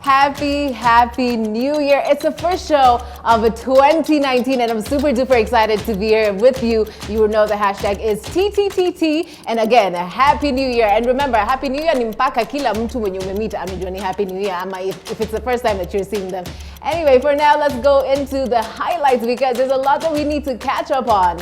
Happy New Year. It's the first show of 2019 and I'm super duper excited to be here with you. You will know the hashtag is TTTT, and again, a Happy New Year. And remember, Happy New Year ni mpaka kila mtu mwenye umemita amejua ni Happy New Year ama if it's the first time that you're seeing them. Anyway, for now, let's go into the highlights because there's a lot that we need to catch up on.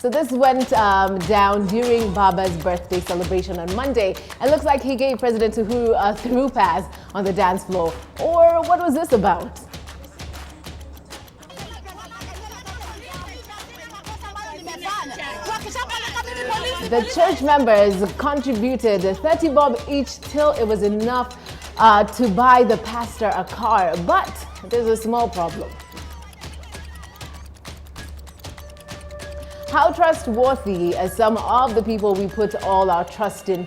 So this went down during Baba's birthday celebration on Monday. It looks like he gave President Uhuru a through pass on the dance floor. Or what was this about? The church members contributed 30 bob each till it was enough to buy the pastor a car. But there's a small problem. How trustworthy are some of the people we put all our trust in.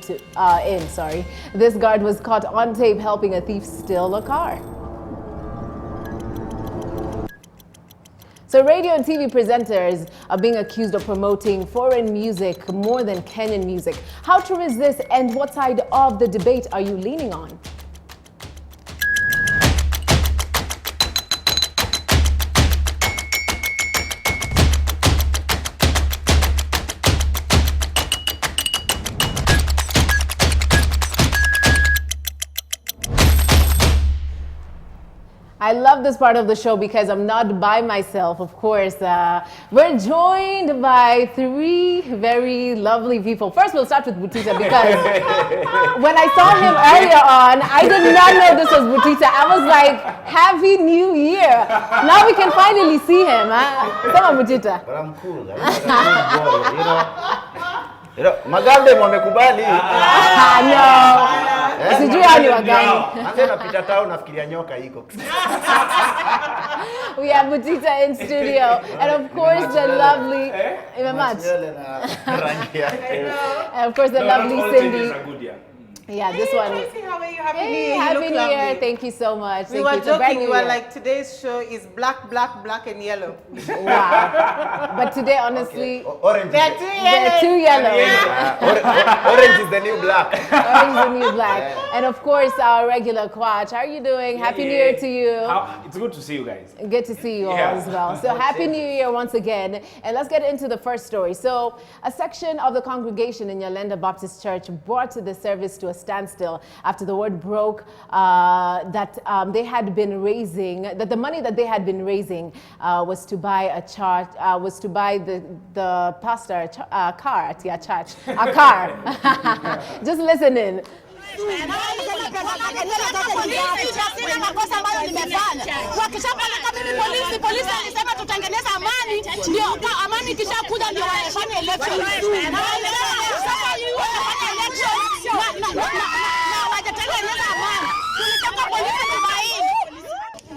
This guard was caught on tape helping a thief steal a car. So radio and TV presenters are being accused of promoting foreign music more than Kenyan music. How true is this, and what side of the debate are you leaning on? I love this part of the show because I'm not by myself, of course. We're joined by three very lovely people. First, we'll start with Butita because when I saw him earlier on, I did not know this was Butita. I was like, Happy New Year. Now we can finally see him. Come on, Butita. But I'm cool. You know, Magambe wamekubali. No. Sijui hali wagani. Hata napita town nafikiria nyoka iko. We have Butita in studio, and of course the lovely and of course the lovely Cindy. Yeah, this one. Tracy, how are you? Happy New Hey, Year. Happy New Year. Thank you so much. We were joking. We were like, today's show is black, and yellow. Wow. But today, honestly, Orange. They're too yellow. Orange is the new black. Orange is the new black. Yeah. And of course, our regular Quach. How are you doing? Happy New Year to you. It's good to see you guys. Good to see you all as well. So Happy New Year once again. And let's get into the first story. So a section of the congregation in Yalenda Baptist Church brought the service to a standstill after the word broke that they had been raising, that the money that they had been raising was to buy a church, was to buy the pastor a car at your church, a car. Just listen in. Polisi alisema tutengeneza amani, ndio amani ikishakuja ndio wafanye election. Sasa hiyo wafanye election na wajatengeneza amani. Tulitaka polisi kubaini.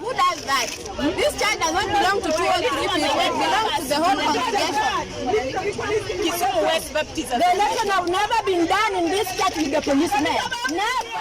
Who does that? This church does not belong to 2 or 3 people. It belongs to the whole congregation. Kisumu West Baptist. The election have never been done in this church with the policemen. Never.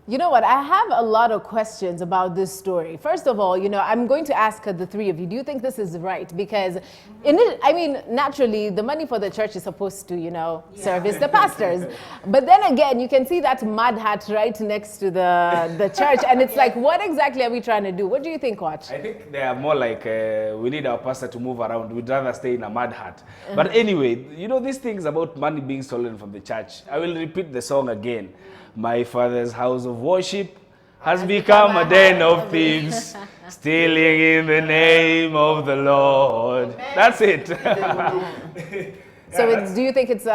You know what? I have a lot of questions about this story. First of all, I'm going to ask the three of you, do you think this is right? Because naturally, the money for the church is supposed to, service the pastors. But then again, you can see that mud hat right next to the church. And it's like, what exactly are we trying to do? What do you think, Watch? I think they are more like, we need our pastor to move around. We'd rather stay in a mud hat. But anyway, these things about money being stolen from the church. I will repeat the song again. My father's house of worship has become a den of thieves, stealing in the name of the Lord. That's it. So do you think it's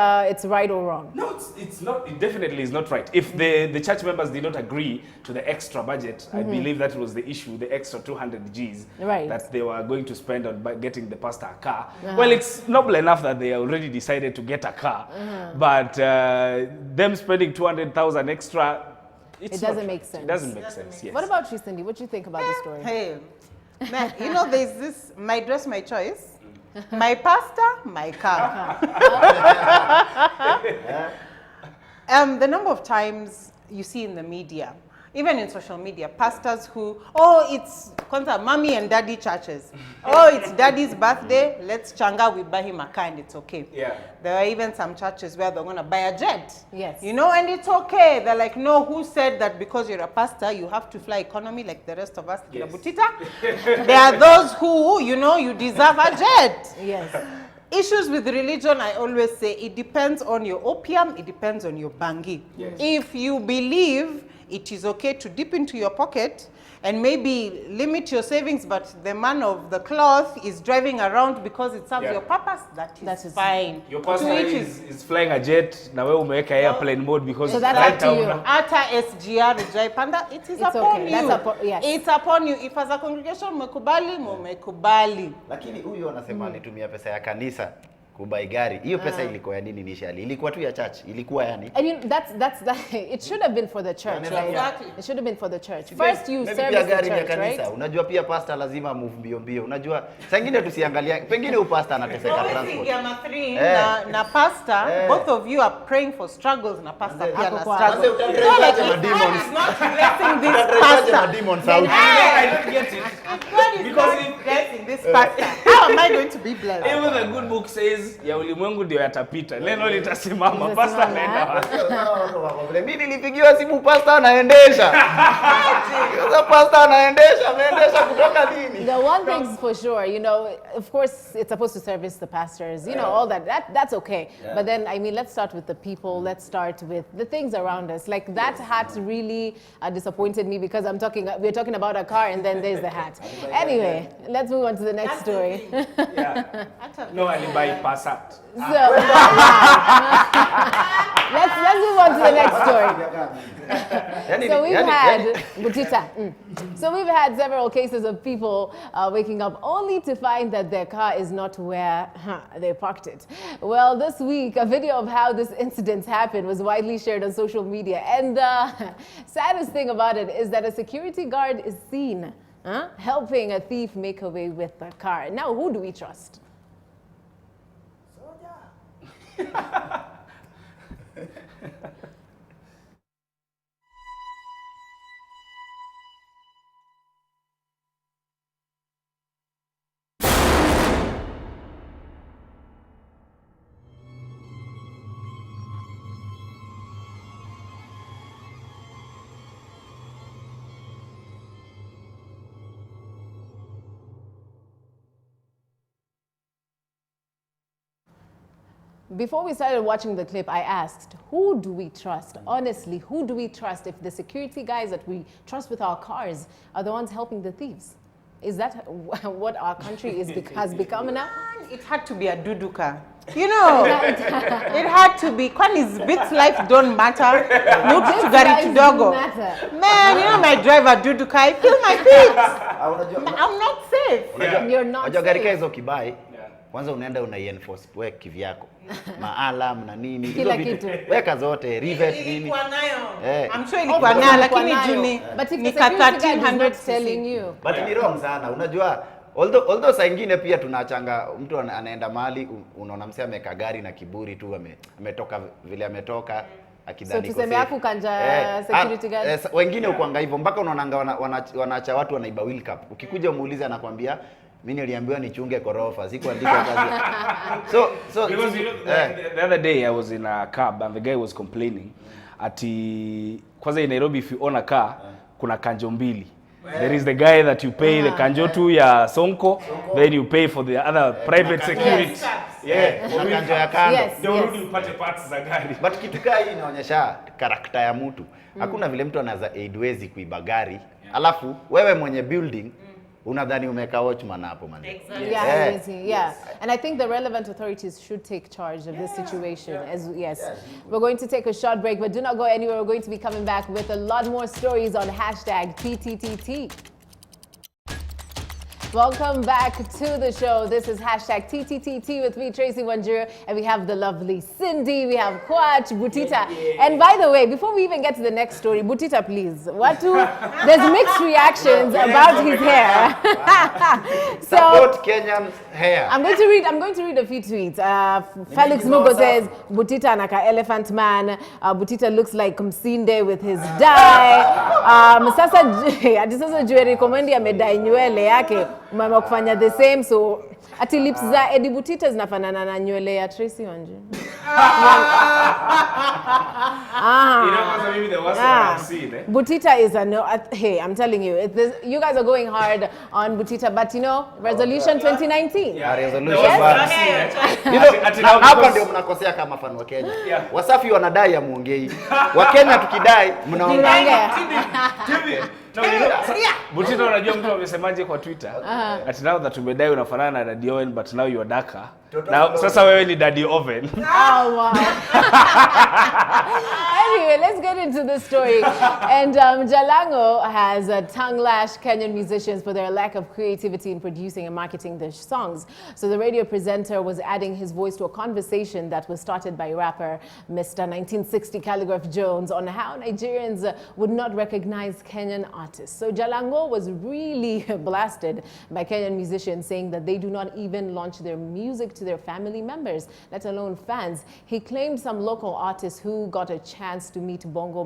right or wrong? No, it's not. It definitely is not right. If the church members did not agree to the extra budget, I believe that was the issue, the extra 200 Gs that they were going to spend on getting the pastor a car. Well, it's noble enough that they already decided to get a car, but them spending 200,000 extra, it doesn't make sense. It doesn't make sense, yes. What about you, Cindy? What do you think about this story? Hey, man, there's this, my dress, my choice. My pastor, my car. The number of times you see in the media, even in social media, pastors who, oh, it's mommy and daddy churches. Oh, it's daddy's birthday, let's changa, we buy him a car and it's okay. Yeah. There are even some churches where they're going to buy a jet. Yes. You know, and it's okay. They're like, no, who said that because you're a pastor, you have to fly economy like the rest of us? Yes. There are those who, you know, you deserve a jet. Yes. Issues with religion, I always say, it depends on your opium, it depends on your bangi. Yes. If you believe it is okay to dip into your pocket and maybe limit your savings, but the man of the cloth is driving around because it serves your purpose, that is fine. Your pastor is flying a jet, na wewe umeweka airplane mode because So that's up to you. Ata SGR Jaipanda, it is It's upon okay. you. That's yes. It's upon you. If as a congregation mumekubali, mumekubali. Lakini huyu anasema alitumia pesa ya kanisa kubai gari. Hiyo pesa ilikuwa ya nini initially? Ilikuwa tu ya church. Ilikuwa yani. I mean, that's it should have been for the church, right? Exactly. It should have been for the church. First you Maybe service pia the gari ya church, kanisa. right? Unajua pia pastor lazima move mbio mbio. Unajua saa ingine tusiangalia pengine pastor anateseka transport. Na pastor, both of you are praying for struggles na pastor pia na kwa- struggles. Utaendelea like na God demons. is not blessing this Utaendelea pastor. na demons out. I don't get it. God is Because not blessing this pastor. How am I going to be blessed? Even the good book says ya ulimwengu ndio yatapita. Neno litasimama. Litasimama. Pastor anaenda wapi? Mimi nilipigiwa simu pastor anaendesha. Sasa pastor anaendesha, ameendesha kutoka nini? The one thing's for sure, you know, of course it's supposed to service the pastors, you know, all that's okay. Yeah. But then, I mean, let's start with the people. Let's start with the things around us. Like that hat really disappointed me because we're talking about a car and then there's the hat. Anyway, let's move on to the next story. Yeah. No, alibai Passat. So, let's move on to the next story. So we've had Butita. So we've had several cases of people waking up only to find that their car is not where they parked it. Well, this week, a video of how this incident happened was widely shared on social media. And the saddest thing about it is that a security guard is seen helping a thief make away with the car. Now, who do we trust? Before we started watching the clip, I asked, who do we trust? Honestly, who do we trust if the security guys that we trust with our cars are the ones helping the thieves? Is that what our country has become now? It had to be a duduka. You know, it had to be. Kwani's bits life don't matter. No gari kidogo. Man, you know my driver duduka, I feel my feet. I'm not safe. You're not Unajua gari safe. hizo kibai. Kwanza unaenda unai-enforce wewe kivyako. Maalam na nini. Kila Hizo vitu. kitu. Weka zote, rivet nini. Ilikuwa nayo. Eh. I'm sure ilikuwa nayo, lakini juni But if ni the ka security guy is 1300 not telling you. But ni wrong sana. Unajua although saa ingine pia tunachanga mtu anaenda mahali unaona msee ameka gari na kiburi tu ametoka vile ametoka akidhani So tuseme hapo kanja security guard. Wengine ukuanga hivyo mpaka unaonanga wanaacha watu wanaiba wheel cup. Ukikuja umuulize anakwambia mimi niliambiwa nichunge korofa, sikuandika kazi. So Because you know, the other day I was in a cab and the guy was complaining ati kwanza in Nairobi if you own a car kuna kanjo mbili. There is the guy that you pay the kanjo tu ya Sonko, then you pay for the other private security. yeah, na kanjo ya kando. Yes. Ndio urudi upate parts za gari. But kitu kaa hii inaonyesha karakta ya mtu. Hakuna vile mtu anaweza aidwezi kuiba gari. Alafu wewe mwenye building unadhani umeka watchman hapo man. Exactly. Yeah. And I think the relevant authorities should take charge of this situation. We're going to take a short break, but do not go anywhere. We're going to be coming back with a lot more stories on #TTTT. Welcome back to the show. This is hashtag TTTT with me, Tracy Wanjiru, and we have the lovely Cindy, we have Kwach, Butita. And by the way, before we even get to the next story, Butita, please, there's mixed reactions about his hair. Support Kenyan hair. I'm going to read a few tweets. Felix Mugo says, Butita anaka elephant man. Butita looks like Kumsinde with his dye. Sasa Jueri Komendi amedai nywele yake. Mama kufanya the same, so ati lips za Eddie Butita zinafanana na nywele ya Tracy Wanjiru. Butita is a no. Hey, I'm telling you, you guys are going hard on Butita, but you know, resolution 2019. Yeah, resolution. Hapa ndio mnakosea kama fan wa Kenya. Wasafi wanadai ya muongei. Wa Kenya tukidai mnaongea. Butita, unajua mtu amesemaje kwa Twitter? Ati now that umedai unafanana na Daddy Owen, but now you are darker. Now sasa wewe ni Daddy Oven. Oh wow. Anyway, let's get into the story. And Jalango has tongue-lashed Kenyan musicians for their lack of creativity in producing and marketing their songs. So the radio presenter was adding his voice to a conversation that was started by rapper Mr. 1960 Calligraph Jones on how Nigerians would not recognize Kenyan artists. So Jalango was really blasted by Kenyan musicians, saying that they do not even launch their music to their family members, let alone fans. He claimed some local artists who got a chance to meet Bongo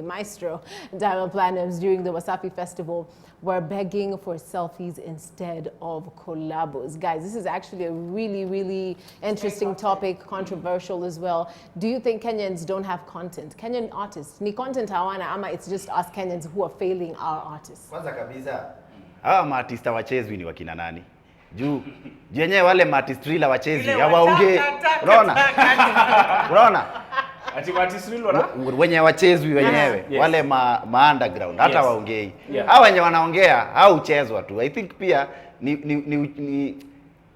Maestro Diamond Platnumz during the Wasafi Festival were begging for selfies instead of collabos. Guys, this is actually a really, really interesting topic, controversial as well. Do you think Kenyans don't have content? Kenyan artists, ni content hawana ama it's just us Kenyans who are failing our artists? Kwanza kabisa, hawa maartista wachezwi ni wakina nani? Juu yenyewe wale maartist thriller wachezi hawaongei. Unaona? Ati artist thriller wenye wachezwi wenyewe wale ma underground hata waongei. Hao wenye wanaongea au uchezwa tu. I think pia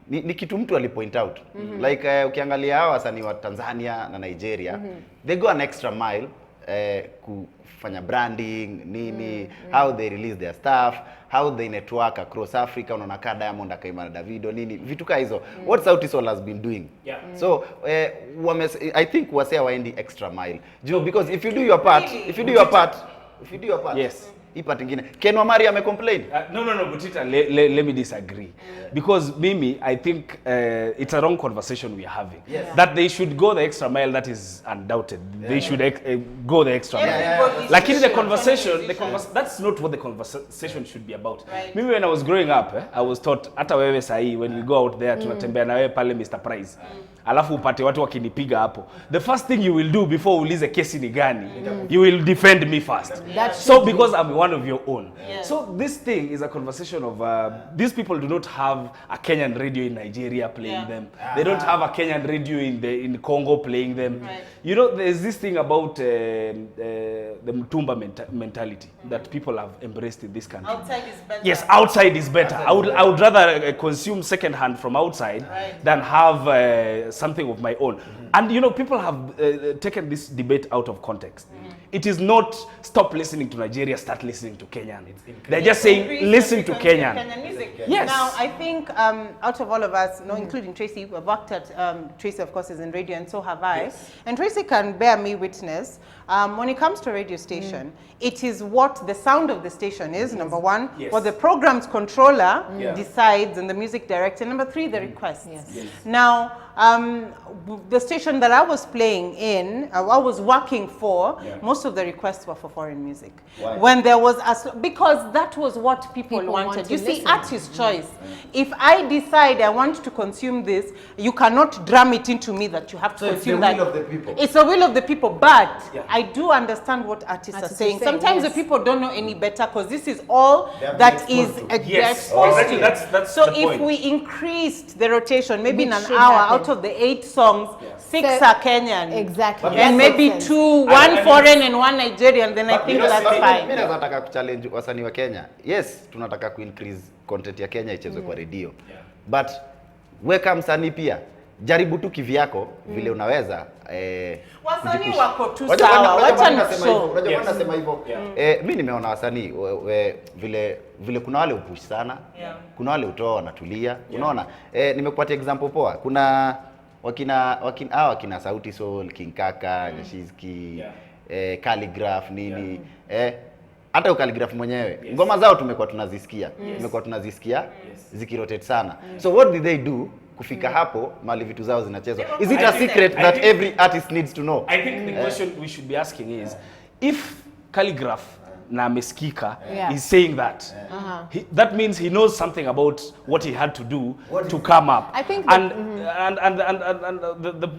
ni kitu mtu alipoint out. Like ukiangalia hao wasanii wa Tanzania na Nigeria, they go an extra mile kufanya branding nini, how they release their stuff, how they network across Africa. Unaona ka Diamond akaimana Davido nini vitu ka hizo. What Sauti Sol has been doing. So I think wasea waendi extra mile. Because if you do your part, yes. Ipa tingine. Ken Wamari amecomplain? No, Butita, let me disagree. Because Mimi, I think it's a wrong conversation we are having. That they should go the extra mile, that is undoubted. They should go the extra mile. Like in the conversation, that's not what the conversation should be about. Mimi, when I was growing up, I was taught, hata wewe sahi, when we go out there, tunatembea na wewe pale Mr. Price. Alafu upate watu wakinipiga hapo. The first thing you will do before ulize kesi ni gani, you will defend me first. So because I'm one of your own. So this thing is a conversation of these people do not have a Kenyan radio in Nigeria playing them. They don't have a Kenyan radio in Congo playing them. You know, there's this thing about the Mtumba mentality that people have embraced in this country. Outside is better. Yes, outside is better. I would rather consume second hand from outside than have something of my own. And you know, people have taken this debate out of context. It is not stop listening to Nigeria, start listening to Kenyan. They're just saying listen to Kenyan music. Yes. Now I think out of all of us, including Tracy, we've worked at Tracy of course is in radio and so have I. And Tracy can bear me witness. When it comes to a radio station, it is what the sound of the station is, number one, what the program's controller decides and the music director, number three, the requests. Now, the station that I was playing in, I was working for, most of the requests were for foreign music. Why? When there was, because that was what people wanted. You see, artist choice. If I decide I want to consume this, you cannot drum it into me that you have to consume that. It's the will of the people. It's the will of the people, but I do understand what artists are saying. Sometimes the people don't know any better because this is all that is exposed to. That's so the if point. we increased the rotation, maybe in an hour, out of the 8 songs, 6 are Kenyan. Exactly. And maybe 2, one foreign and one Nigerian, then I think that's fine. Mimi nataka kuchallenge wasanii wa Kenya. Yes, tunataka increase content ya Kenya ichezwe kwa radio. But weka msanii pia jaribu tu kivyako vile unaweza wasanii wako tu sawa, wacha nishow. Unajua nasema hivyo. Mimi nimeona wasanii vile kuna wale upush sana, kuna wale utoa wanatulia. Unaona? Nimekupatia example poa. Kuna wakina Sauti Sol, King Kaka, Nyashizki, Calligraph nini. Hata Calligraph mwenyewe ngoma zao tumekuwa tunazisikia zikirotate sana. So what did they do kufika hapo mali vitu zao zinachezwa? Is it a secret that every artist needs to know? I think the question we should be asking is, if Calligraph na Meskika is saying that, that means he knows something about what he had to do to come up. I think and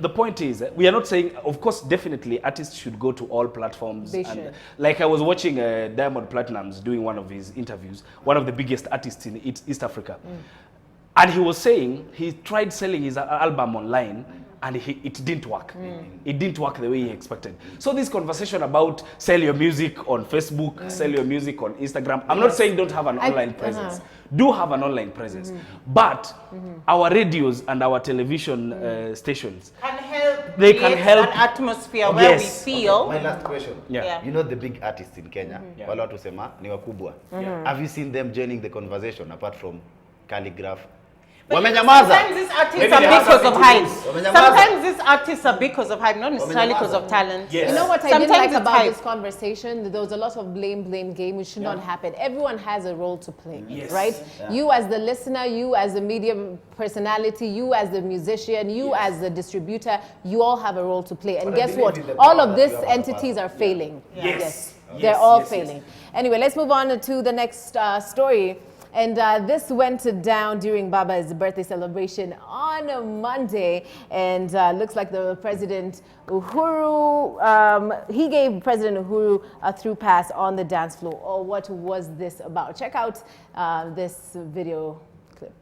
the point is, we are not saying, of course, definitely artists should go to all platforms. They should. Like I was watching Diamond Platnumz doing one of his interviews, one of the biggest artists in East Africa. And he was saying he tried selling his album online and it didn't work. It didn't work the way he expected. So this conversation about sell your music on Facebook, sell your music on Instagram. I'm not saying don't have an online presence. Do have an online presence. But our radios and our television stations can help. They can help an atmosphere where we feel. Okay, my last question. Yeah. You know the big artists in Kenya, wale watu sema ni wakubwa. Have you seen them joining the conversation apart from Calligraph? Sometimes these artists are because of hype. Sometimes these artists are because of hype, not necessarily because of talent. You know what I didn't like about this conversation? There was a lot of blame game, which should not happen. Everyone has a role to play, right? You as the listener, you as the media personality, you as the musician, you as the distributor, you all have a role to play. And guess what? All of these entities are failing. They're all failing. Anyway, let's move on to the next story. And this went down during Baba's birthday celebration on a Monday. And looks like the President Uhuru, he gave President Uhuru a through pass on the dance floor. Oh, what was this about? Check out this video clip.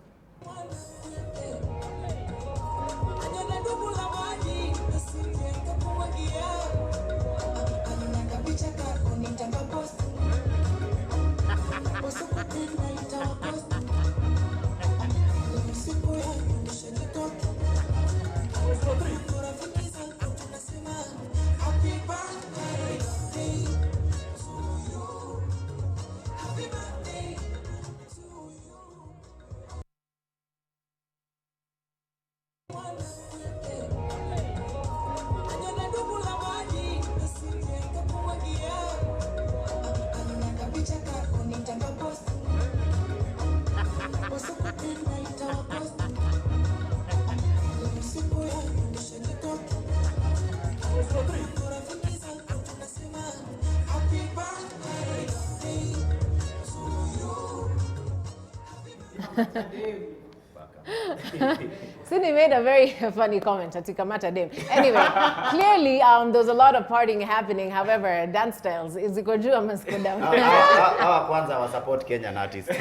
Sydney made a very funny comment at Kamata Dem. Anyway, clearly there's a lot of partying happening. However, dance styles is go juu ama go down. Hawa kwanza wa support Kenyan artists.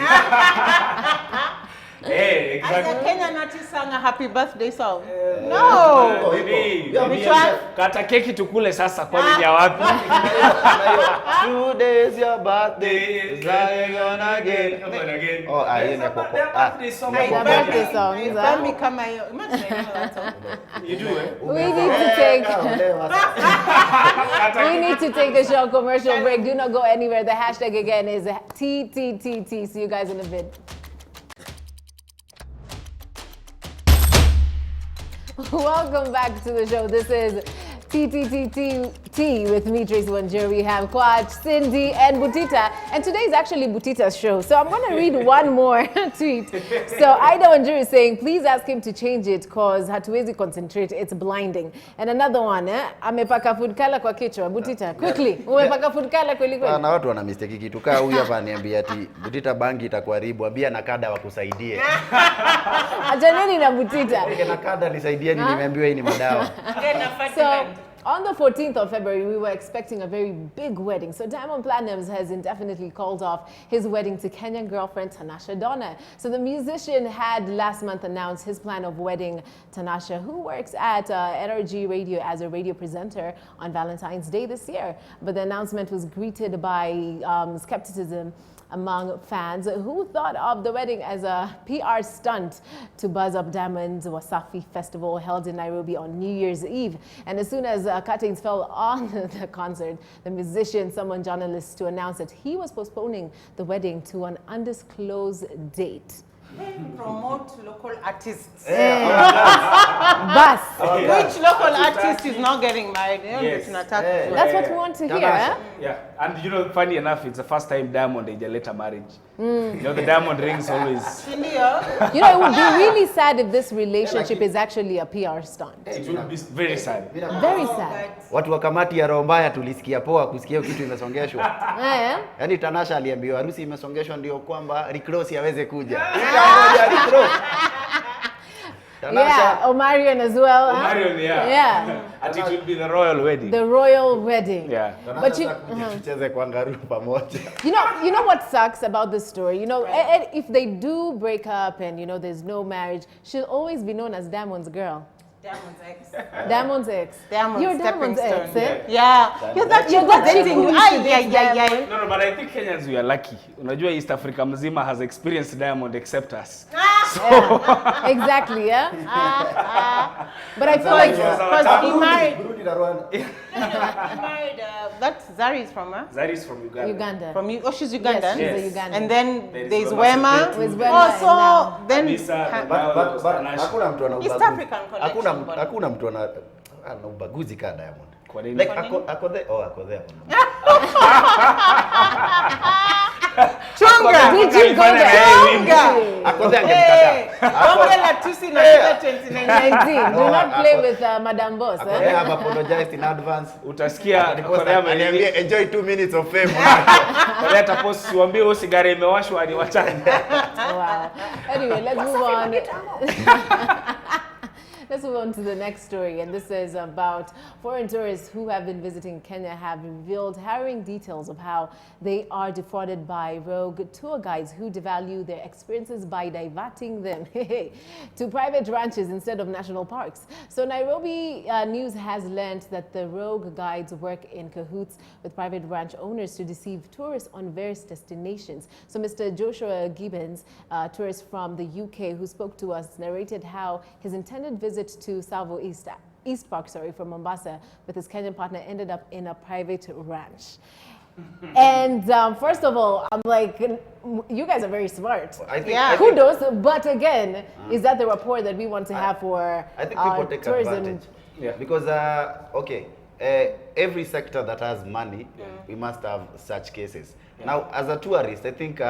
Hey, exactly. As a Kenyan artist sang a happy birthday song. No. Which one? Kata keki tukule sasa kwa nini ya wapi? Today's your birthday. Trying on again. Oh, birthday song. Birthday song. You do it. We need to take a short commercial break. Do not go anywhere. The hashtag again is TTTT. See you guys in a bit. Welcome back to the show. This is TTTT with me, Tracy Wanjiru. We have Kwach, Cindy, and Butita. And today is actually Butita's show. So I'm going to read one more tweet. So Ida Wanjiru is saying, please ask him to change it because hatuwezi concentrate. It's blinding. And another one, amepaka food color kwa kichwa. Butita, quickly. Umepaka food color kweli kweli. Na watu wana mistake kitu. Kaa huyu hapa aniambia ati Butita bangi itakuharibu. Ambia na kada wakusaidie. Ajaneni na Butita. Na kada nisaidieni, nimeambiwa hii ni madawa. So On the 14th of February, we were expecting a very big wedding. So Diamond Platnumz has indefinitely called off his wedding to Kenyan girlfriend Tanasha Donna. So the musician had last month announced his plan of wedding Tanasha, who works at NRG Radio as a radio presenter on Valentine's Day this year. But the announcement was greeted by skepticism among fans who thought of the wedding as a PR stunt to buzz up Diamond's Wasafi Festival held in Nairobi on New Year's Eve. And as soon as curtains fell on the concert, the musician summoned journalists to announce that he was postponing the wedding to an undisclosed date. Promote local artists. Bus. Which local artist is not getting married? Yes. That's what we want to hear. Eh? Yeah, and you know, funny enough, it's the first time Diamond is a later marriage. You know, the diamond rings always. You know, it would be really sad if this relationship is actually a PR stunt. It would be very sad. Very sad. Watu wa kamati ya roho mbaya tulisikia poa kusikia kitu imesongeshwa. Yaani Tanasha aliambiwa harusi imesongeshwa ndio kwamba Rick Ross aweze kuja. Yeah, Omarion as well. Omarion, yeah. Yeah. And it will be the royal wedding. The royal wedding. Yeah. But you know what sucks about this story? You know, if they do break up and, you know, there's no marriage, she'll always be known as Diamond's girl. Diamond's ex. Diamond's ex. You're Diamond's ex, eh? Yeah. You're that chick was dating. Yeah. No, but I think Kenyans, we are lucky. Unajua East Africa mzima has experienced Diamond except us. So. Yeah. Exactly, yeah? But I feel like... Because he married... That's Zari is from her? Zari is from Uganda. Oh, she's Ugandan? Yes, she's a Ugandan. And then there's Wema. Also, then... East African connection. Hakuna mtu ana ubaguzi ka Diamond. Like ako there. Chunga! Did you go there? Chunga! Ako there angemkata. Don't get la tusi na 2019. Do not play with Madam Boss. I have apologized in advance. Utasikia aliambia enjoy 2 minutes of fame. Kwa hata post siwaambie o sigara imewashwa aliwachana. Wow. Anyway, let's move on. Let's move on to the next story, and this is about foreign tourists who have been visiting Kenya have revealed harrowing details of how they are defrauded by rogue tour guides who devalue their experiences by diverting them to private ranches instead of national parks. So Nairobi News has learned that the rogue guides work in cahoots with private ranch owners to deceive tourists on various destinations. So Mr. Joshua Gibbons, a tourist from the UK who spoke to us, narrated how his intended visit to Salvo East Park, from Mombasa with his Kenyan partner ended up in a private ranch. And first of all, I'm like, you guys are very smart. Kudos, but again, is that the rapport that we want to have for I think people take tourism? advantage. Yeah. Because, every sector that has money, we must have such cases. Now, as a tourist, I think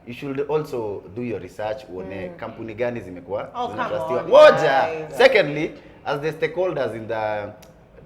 you should also do your research on kampuni gani zimekuwa zinatrustiwa. Moja. Secondly, as the stakeholders in the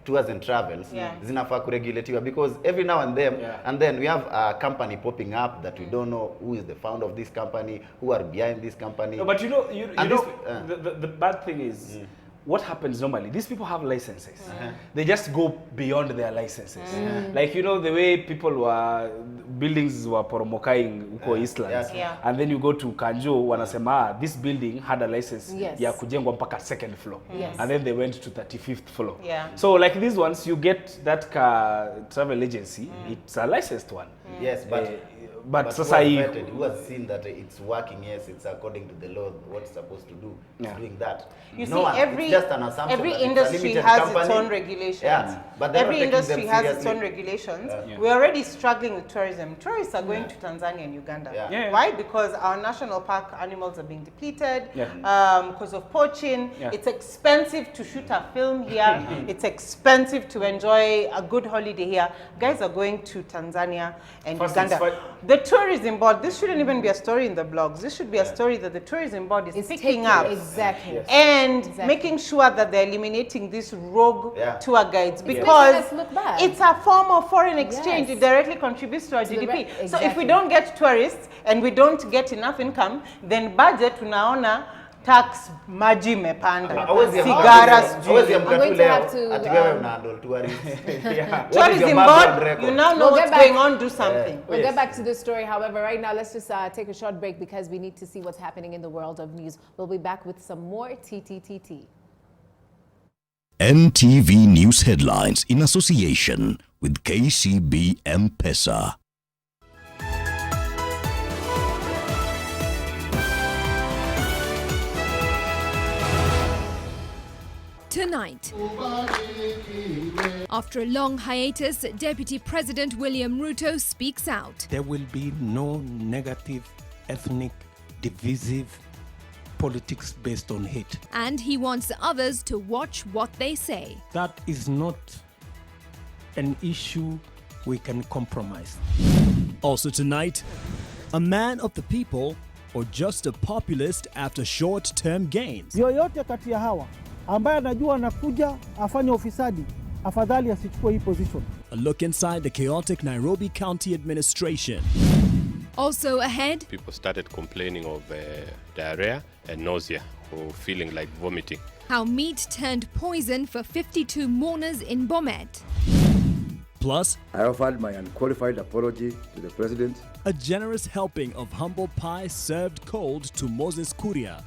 tours and travels, zinafaa kuregulatiwa, because every now and then we have a company popping up that we don't know who is the founder of this company, who are behind this company. No, but you know, the bad thing is, what happens normally, these people have licenses. They just go beyond their licenses. Like, you know, the way buildings were poromokaing huko Eastlands. And then you go to Kanjo, wanasema, this building had a license ya kujengwa mpaka 2nd floor. And then they went to 35th floor. So like these ones, you get that travel agency, it's a licensed one. Yes, but society who has seen that it's working, yes, it's according to the law, what it's supposed to do, doing that. You see, every industry has its own regulations. But every industry has its own regulations. We're already struggling with tourism. Tourists are going to Tanzania and Uganda. Why? Because our national park animals are being depleted, because of poaching. It's expensive to shoot a film here. It's expensive to enjoy a good holiday here. Guys are going to Tanzania and Uganda. The tourism board, this shouldn't even be a story in the blogs. This should be a story that the tourism board is picking up. Exactly. And making sure that they're eliminating these rogue tour guides, because it's a form of foreign exchange. It directly contributes to our GDP. So if we don't get tourists and we don't get enough income, then budget unaona tax maji mepanda. Hawezi Sigara hawezi I'm going to have to, ati wewe unahandle tourists. tourism board, you now know what's going on, do something. We'll get back to this story. However, right now, let's just take a short break because we need to see what's happening in the world of news. We'll be back with some more TTTT. NTV News Headlines in association with KCB M-Pesa. Tonight, after a long hiatus, Deputy President William Ruto speaks out. There will be no negative, ethnic, divisive politics based on hate. And he wants others to watch what they say. That is not an issue we can compromise. Also tonight, a man of the people or just a populist after short-term gains. Yoyote kati ya hawa ambaye anajua anakuja afanye ufisadi, afadhali asichukue hii position. A look inside the chaotic Nairobi County administration. Also ahead, people started complaining of diarrhea and nausea or feeling like vomiting. How meat turned poison for 52 mourners in Bomet. Plus, I offered my unqualified apology to the president. A generous helping of humble pie served cold to Moses Kuria.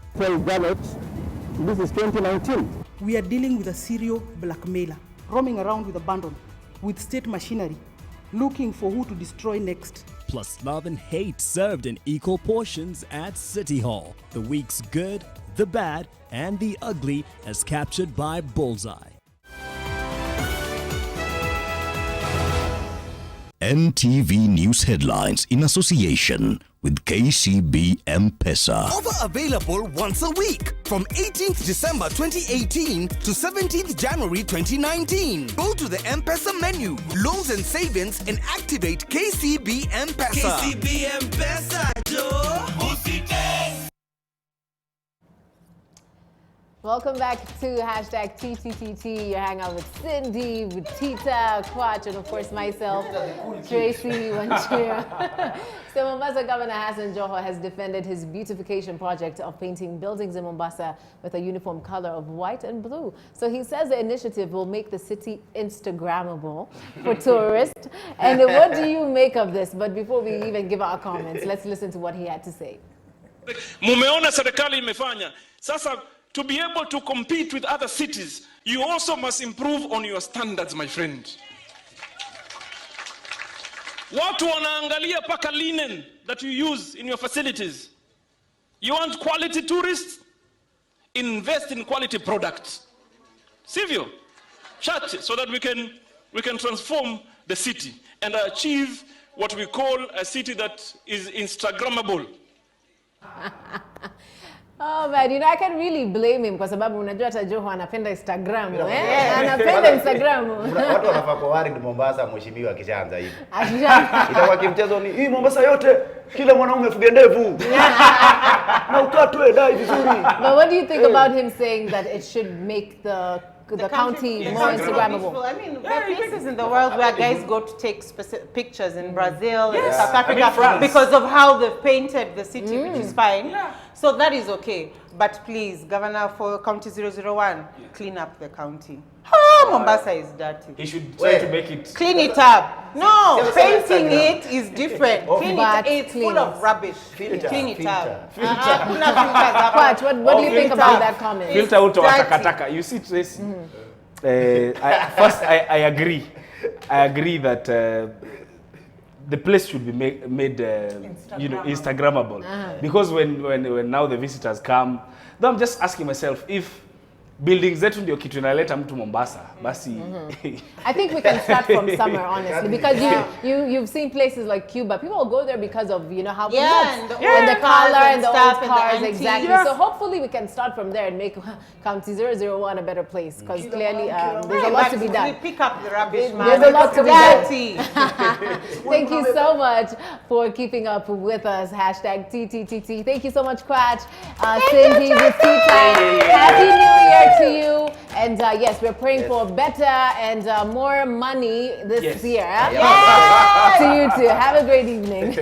This is 2019. We are dealing with a serial blackmailer, roaming around with abandon, with state machinery, looking for who to destroy next. Plus love and hate served in equal portions at City Hall. The week's good, the bad, and the ugly as captured by Bullseye. NTV News Headlines in association with KCB M-Pesa. Offer available once a week from 18th December 2018 to 17th January 2019. Go to the M-Pesa menu, loans and savings, and activate KCB M-Pesa. KCB M-Pesa, Joe. Welcome back to hashtag TTTT. You're hanging out with Cindy, with Tita, Kwach, and of course myself, Tracy Wanjiru. So Mombasa Governor Hassan Joho has defended his beautification project of painting buildings in Mombasa with a uniform color of white and blue. So he says the initiative will make the city Instagrammable for tourists. And what do you make of this? But before we even give our comments, let's listen to what he had to say. Mumeona serikali imefanya. Sasa, to be able to compete with other cities, you also must improve on your standards, my friend. Watu wanaangalia paka linen that you use in your facilities. You want quality tourists? Invest in quality products. Sivyo? Chat so that we can transform the city and achieve what we call a city that is Instagrammable. Oh man, you know, I can really blame him kwa sababu unajua hata Joho anapenda Instagram, anapenda Instagram. Watu wanafaa kwa worried Mombasa mheshimiwa akishaanza hivi. Itakuwa kimchezo ni hii Mombasa yote kila mwanaume fuge ndevu. Na ukatwe dai vizuri. But what do you think about him saying that it should make the county more Instagrammable? I mean, there are places in the world where guys go to take pictures in Brazil, in South Africa, because of how they've painted the city, which is fine. Yeah. So that is okay. But please, Governor, for County 001, clean up the county. Mombasa is dirty. He should try to make it... Clean it up. No, painting it is different. Clean it, it's full of rubbish. Clean it up. What do you think about that comment? Filter out wa takataka. You see, Tracy, first I agree. I agree that the place should be made Instagrammable. Because when now the visitors come, though I'm just asking myself if buildings zetu ndio kitu inaleta mtu Mombasa basi. I think we can start from summer, honestly, because you've seen places like Cuba. People go there because of how it looks, and the color and the old cars, exactly. So hopefully we can start from there and make County 001 a better place, because clearly there's a lot to be done. We pick up the rubbish, man. There's a lot to be done. Thank you so much for keeping up with us. Hashtag TTTT. Thank you so much, Kwach, Cindy, Tita. Happy New Year to you, and yes, we're praying for better and more money this year. To you too. Have a great evening.